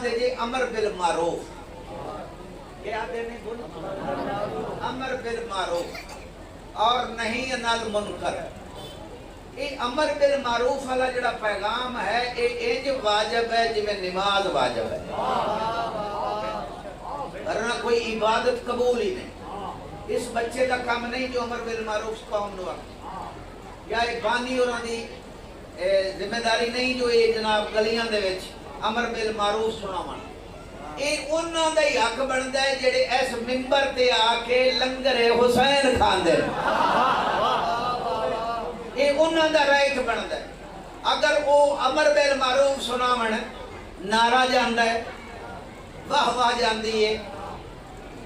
آدھے جی امر بالمعروف، کیا آدھے نہیں بولو، امر بالمعروف اور نہیں عن المنکر۔ یہ امر بالمعروف والا جڑا پیغام ہے یہ انج واجب ہے جی میں نماز واجب ہے، ورنہ کوئی عبادت قبول ہی نہیں۔ اس بچے کا کام نہیں جو امر بالمعروف قوم نو آکھے، یا ایک بانی اور دی ذمہ داری نہیں جو یہ جناب گلیاں دے وچ امر بالمعروف سناون۔ یہ انہاں دا ہی حق بندا ہے جڑے اس منبر تے آ کے لنگر حسین کھاندے، یہ انہاں دا رائٹ بندا ہے۔ اگر وہ امر بالمعروف سناون نعرہ جاندا ہے، واہ واہ جاندی ہے،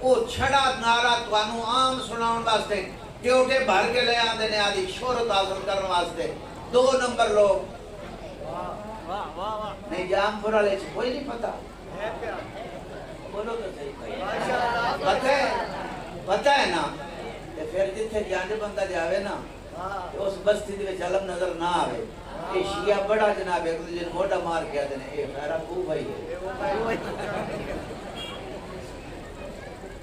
وہ چھڑا نعرہ توانوں عام سناؤن واسطے ٹیوٹے بھر کے لے آندے نے آدھی شہرت حاصل کرنے واسطے۔ 2 نمبر لوگ نہیں جام پورا لے چھے کوئی نہیں پتا، بولو تو صحیح پتہ ہے نا، پھر جتھے جانج بندہ جاوے نا اس بستی دے وچ علم نظر نہ آوے، یہ شیعہ بڑا جناب ایک دوسرے نوں موڈا مار کے آدھے نے اے خیرہ کو بھائی ہے۔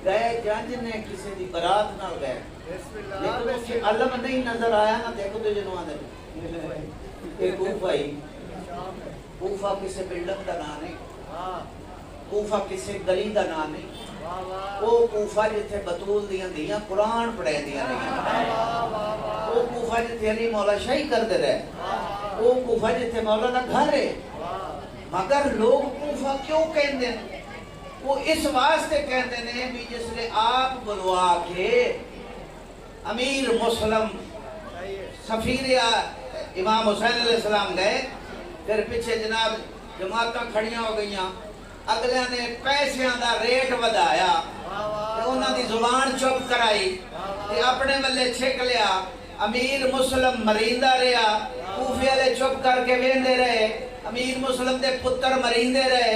گئے جانج نے کسی دی برات نہ گئے، لیکن اس سے علم نہیں نظر آیا نا، دیکھو تو جنوں آدھے اے کوفہ ہی، کوفہ کسی بلڈنگ دا نام نہیں، کوفہ کسی گلی دا نام نہیں، وہ کوفہ جتھے بطول دیاں قرآن پڑھے دیاں نہیں، وہ کوفہ جتھے علی مولا شاہی کر دے رہے، وہ کوفہ جتھے مولا دا گھر ہے۔ مگر لوگ کوفہ کیوں کہندے ہیں؟ وہ اس واسطے کہندے ہیں بھی جس لئے آپ بلوا کے امیر مسلم سفیر امام حسین علیہ السلام گئے، پھر پیچھے جناب جماعتاں کھڑیاں ہو گئیاں، اگلے نے پیسیاں دا ریٹ ودایا، انہاں دی زبان چپ کرائی، اپنے ملے چھک لیا، امیر مسلم مریندہ رہا، کوفے والے چپ کر کے ویندے رہے، امیر مسلم دے پتر مریندے رہے،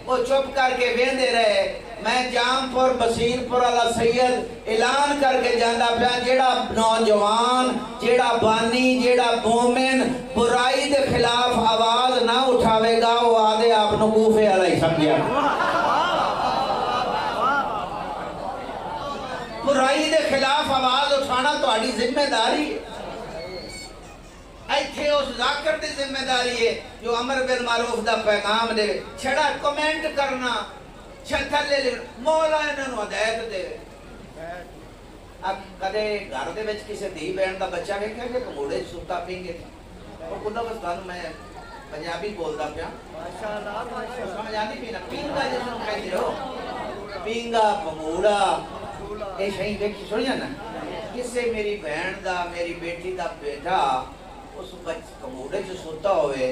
وہ چپ کر کے ویندے رہے۔ میں جام پور بصیر پور والا سید اعلان کر کے جاندہ پیا جیڑا نوجوان، جیڑا بانی، جیڑا مومن برائی دے خلاف آواز نہ اٹھاوے گا وہ آدھے آپ نو کوفے والا ہی سمجھا۔ برائی دے خلاف آواز اٹھانا تو آڑی ذمہ داری ہے، ایتھے اس ذاکر دی ذمہ داری ہے جو امر بالمعروف دا پیغام دے، چھڑا کومنٹ کرنا، چھتر لے لے مولا انہوں نے ہدایت دے۔ اب کدے گھر دے وچ کسی دی بہن دا بچہ ویکھیا کہ کموڑے ستا پینگے تھا، اور خدا بستانوں میں پنجابی بولدا پیا، سمجھ آندی پینا پینگا جس نوں کہندے ہو، پینگا کموڑا اے شئی دیکھی سنیا نا، کسے میری بہن دا میری بیٹی دا بیٹا اس کموڑے جو ستا ہوئے،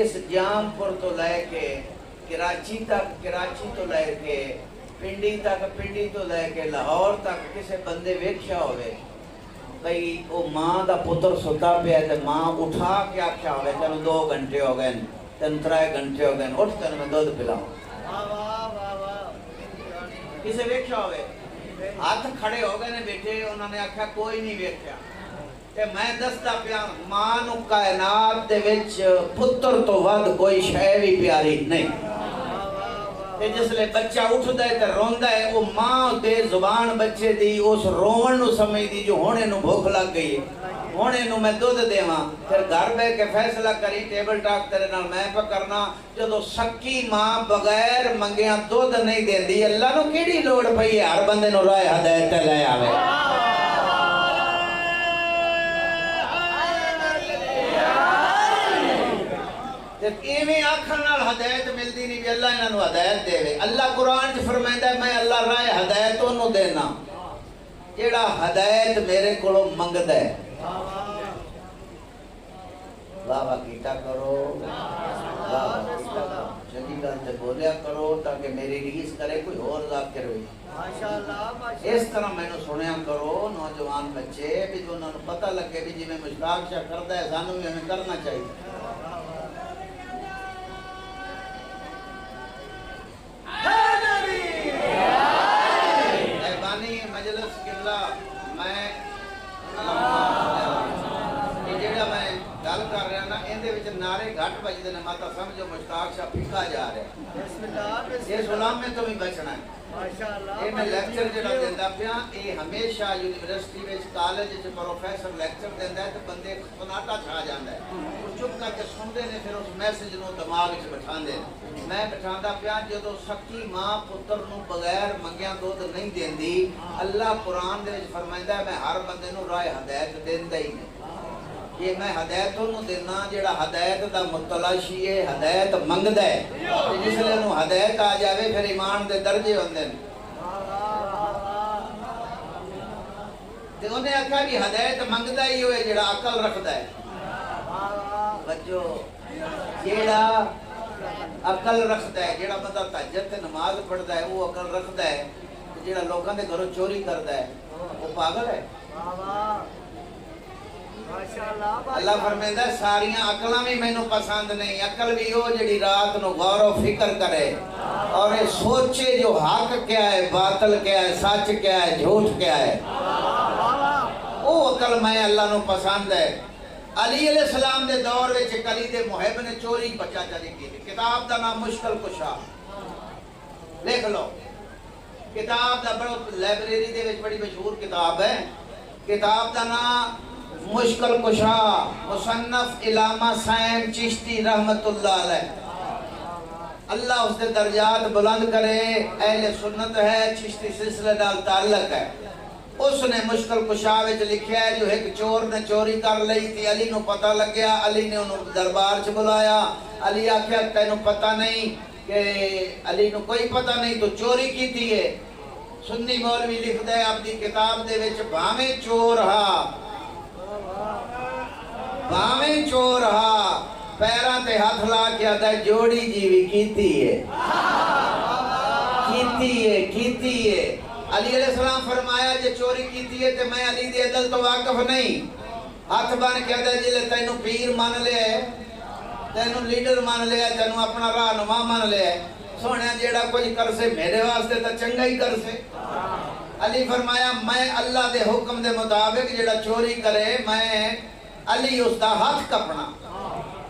اس جام پر تو لے کے کراچی تک، کراچی تو لے کے پنڈی تک، پنڈی تو لے کے لاہور تک کسے بندے ویکھیا ہوئے بھئی وہ ماں دا پتر ستا پہ ہے، ماں اٹھا کے آکھیا ہوئے تینوں 2 گھنٹے ہو گئے، 3 گھنٹے ہو گئے، اٹھ تینوں میں دودھ پلاؤں، کسے ویکھیا ہوئے؟ ہاتھ کھڑے ہو گئے نے بیٹے، انہوں نے آکھیا کوئی نہیں ویکھیا۔ کہ میں دستا پیا ماں نو کائنات دے وچ پتر تو ود کوئی شے بھی پیاری نہیں، تے جس لے بچہ اٹھ دے تے روندا ہے وہ ماں دے زبان بچے دی اس رون نو سمجھ دی جو ہونے نو بھوک لگ گئی ہے، ہونے نو میں دودھ دیواں، پھر گھر بے کے فیصلہ کری ٹیبل ٹاک تیرے نال میں پہ کرنا۔ جدو سکی ماں بغیر منگیاں دودھ نہیں دیندی، اللہ نو کیڑی لوڑ پئی ہے ہر بندے نو رائے ہدایت لے آوے۔ ایویں آکھن نال ہدایت ملدی نہیں بھی اللہ انہاں نو ہدایت دے وے۔ اللہ قرآن چ فرمائندا ہے میں اللہ راہ ہدایت انہوں دینا جیڑا ہدایت میرے کولوں منگدا ہے۔ واہ واہ کیتا کرو، واہ واہ کیتا کرو، چنگی گل تے بولیا کرو تاکہ میری ریس کرے کوئی اور ذاکر ہوئی۔ اس طرح میں نے سنیا کرو نوجوان بچے بھی جو انہوں نے پتہ لگے بھی جی میں مشتاق شاہ کردا ہے سانوں بھی ہمیں کرنا چاہیے۔ مجلس قبلہ میں جیڑا میں گل کر رہا نا اندے وچ نعرے گھٹ بجدے نے، ماتا سمجھو مشتاق شاہ پھکا جا رہا ہے۔ اس غلام میں تو بھی بچنا ہے یہ میں لیکچر جڑا دینا پیا یہ ہمیشہ یونیورسٹی میں کالج میں پروفیسر لیکچر دینا ہے تو بندے سناٹا چھا جانا ہے وہ چپ کر کے سنتے ہیں پھر اس میسج نو دماغ چ بٹھا دے میں بٹھا پیا جدو سکی ماں پتر نو بغیر منگیا دودھ نہیں دیندی اللہ قرآن دے وچ فرمائندا ہے میں ہر بندے نو راہ ہدایت دیندا ہی نہیں یہ میں ہدایت انہوں دینا جڑا ہدایت دا متلاشی ہے ہدایت منگدا ہے جس لئے انہوں ہدایت آ جاوے پھر ایمان دے درجے ہوندے ہیں تو انہیں آکھا بھی ہدایت منگدا ہی ہوئے جڑا عقل رکھدا ہے بچو جڑا عقل رکھدا ہے جڑا بندہ تہجد تے نماز پڑھدا ہے وہ عقل رکھدا ہے جڑا لوکاں دے گھروں چوری کردا ہے وہ پاگل ہے اللہ فرمائندا ہے ساریاں عقلاں بھی مینوں پسند نہیں عقل بھی ہو جڑی رات نو غور و فکر کرے اور سوچے جو حق کیا ہے باطل کیا ہے سچ کیا ہے جھوٹ کیا ہے وہ عقل میں اللہ نو پسند ہے علی علیہ السلام دے دور وچ علی دے محب نے چوری بچا چلی کی کتاب دا نام مشکل کشا لکھ لو کتاب دا بڑا لائبریری دے وچ بڑی مشہور کتاب ہے کتاب دا نام مشکل کشا مصنف علامہ سائم چشتی رحمت اللہ علیہ اللہ اس دے درجات بلند کرے اہل سنت ہے چشتی سلسلے نال تعلق ہے اس نے مشکل کشا وچ لکھیا ہے جو ایک چور نے چوری کر لئی تھی علی نو پتہ لگ گیا علی نے انہوں دربار چ بلایا علی آکھیا تینوں پتہ نہیں کہ علی نو کوئی پتہ نہیں تو چوری کی تھی ہے سنی مولوی لکھ دے اپنی کتاب دے وچ بھاویں چور ہا بھاویں چور ہا پیراں تے ہاتھ لا کے آدھا جوڑی جیوی کیتی ہے علی علیہ السلام فرمایا جے چوری کیتی ہے تے میں علی دی عدل تو واقف نہیں ہاتھ بن کے آدھا جلے تینوں پیر مان لے تینوں لیڈر مان لے تینوں اپنا رہنما مان لے سونے جیڑا کچھ کر سے میرے واسطے تا چنگا ہی کر سے علی فرمایا میں اللہ دے حکم دے مطابق جیڑا چوری کرے میں علی اس دا ہاتھ کپنا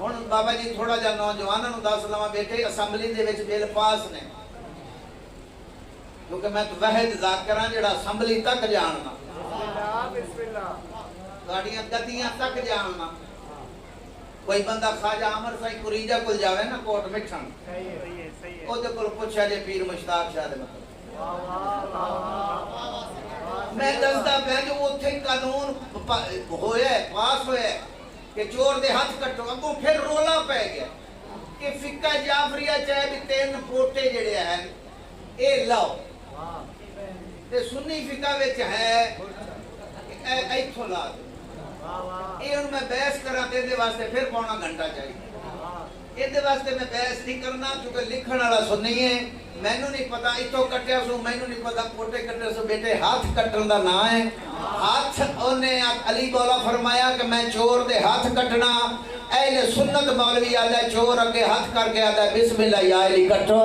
ہن بابا جی تھوڑا جا نوجواناں نوں دس لواں بیٹھے اسمبلی دے وچ بل پاس نے کیونکہ میں تو واحد ذاکراں جڑا اسمبلی تک جاننا بسم اللہ گاڑیاں گدیاں تک جاننا کوئی بندہ خواجہ عامر سائیں کریجہ کل جاوے نا کوٹ مٹھن او دے کل پوچھا جے پیر مشتاق شاہ دے مطلب میں دستا پہ جو وہ تھے قانون ہویا ہے پاس ہویا ہے کہ چور دے ہاتھ کٹو اگوں پھر رولا پہ گیا کہ فقہ جعفریہ چاہے بھی 3 پوٹے جڑے ہیں اے لاؤ تے سنی فقہ وچ ہے ایتھوں لا دو اے ان میں بحث کرا تے دے واسطے پھر پونا گھنٹہ چاہیے اے دے واسطے میں بحث نہیں کرنا کیونکہ لکھن والا سنی ہے مینوں نہیں پتا ایتھوں کٹیا سو مینوں نہیں پتا پوٹے کٹے سو بیٹے ہاتھ کٹن دا نا ہے ہاتھ اونے علی مولا فرمایا کہ میں چور دے ہاتھ کٹنا اہل سنت مولوی آدھا چور اگے ہاتھ کر کے آدھا بسم اللہ یا علی کٹو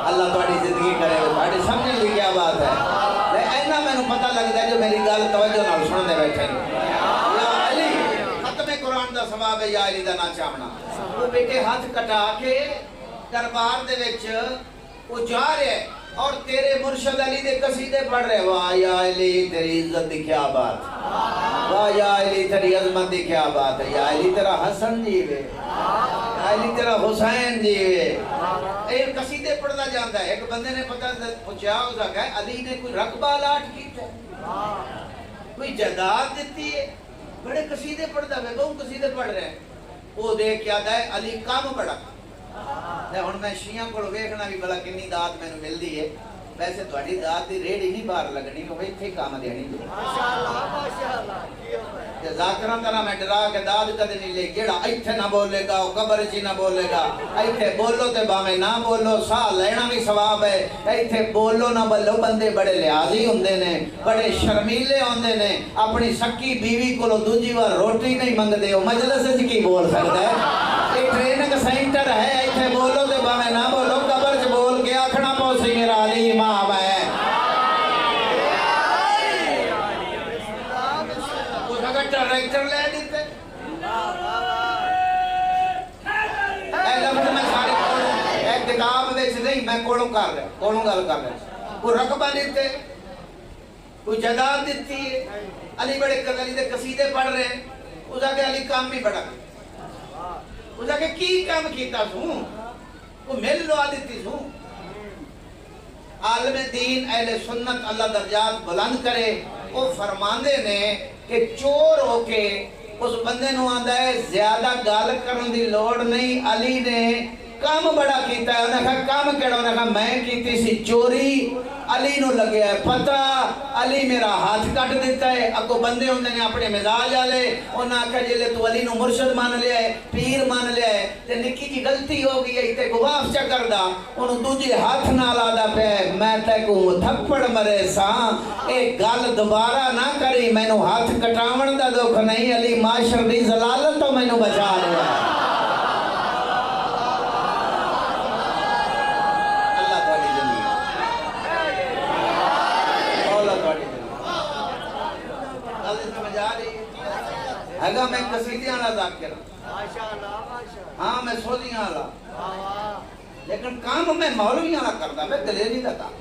اللہ تہاڈی زندگی کرے تہاڈی سمجھ لی کیا بات ہے اینا مینوں پتہ لگدا ہے جو میری گل توجہ نال سن دے بیٹھے یا علی ختم قرآن دا ثواب ہے یا علی دا نا چاہنا وہ بیٹے ہاتھ کٹا کے دربار دے وچ وہ جا رہے ہیں اور تیرے مرشد علی دے قصیدے پڑھ رہے واہ یا علی تیری عزت دی کیا بات واہ یا علی تیری عظمت دی کیا بات ہے یا علی تیرا حسن جیوے یا علی تیرا حسین جیوے یہ قصیدے پڑھتا جاتا ہے ایک بندے نے پتہ پوچھا ہو سکا ہے علی نے کوئی رقبہ الاٹ کیتا ہے کوئی جائیداد دیتی ہے بڑے قصیدے پڑھتا ہے وہ قصیدے پڑھ رہے ہیں وہ دیکھ کے آتا ہے علی کام بڑا ہن میں شیعہ کول ویکھنا بھی بلا کنی داد مینوں ملدی ہے ویسے تہاڈی داد دی ریڑھ ہی نہیں باہر لگنی کہ ایتھے کام دینی ماشاءاللہ تے ذاکراں طرح میں ڈرا کے داد کدے نہیں لے جیڑا ایتھے نہ بولے گا او قبر وچ نہ بولے گا ایتھے بولو تے باویں نہ بولو ساہ لینا بھی ثواب ہے ایتھے بولو نہ بولو بندے بڑے لحاظی ہوندے نے بڑے شرمیلے ہوندے نے اپنی سکی بیوی کولوں دوجی وار روٹی نہیں منگدے او مجلس وچ کی بول سکدا ہے یہ ٹریننگ سینٹر ہے ایتھے بولو تے باویں نہ بولو قبر وچ بول کے آکھنا پوسی میرا علی امام ہے ٹریکٹر لے دیتے اے لفظ میں سارے ایک کتاب وچ نہیں میں کولوں کر رہا کولوں گل کر رہا کوئی رقبہ دیتے کوئی جائیداد دیتی ہے علی بڑے علی دے قصیدے پڑھ رہے ہیں اس آگے علی کام بھی بڑا اس آگے کی کام کیتا سوں وہ مل لوا دیتی سوں عالم دین اہل سنت اللہ درجات بلند کرے وہ فرماندے نے کہ چور ہو کے اس بندے نو آندا ہے زیادہ گال کرن دی لوڑ نہیں علی نے کام بڑا کیتا ہے انہاں کہا کام کیڑا انہاں کہا میں کیتی سی چوری علی نو لگیا ہے پتہ علی میرا ہاتھ کٹ دیتا ہے اگو بندے ہوندے نے اپنے مزاج والے انہاں آکھیا جلے تو علی نو مرشد مان لیا ہے پیر مان لیا ہے تے نکی جی غلطی ہو گئی ہے تے گواف چا کردا انہوں دوجے ہاتھ نال آدا پیا میں تے کو تھپڑ مرے ساں اے گل دوبارہ نہ کری مینوں ہاتھ کٹاون دا دکھ نہیں علی معاشر دی ضلالت تو مینوں بچا لیا اگر میں قصیدیاں نہ ذاکر ہاں میں سوزیاں نہ لیکن کام میں مولویاں نہ کردا میں دلیری دا کام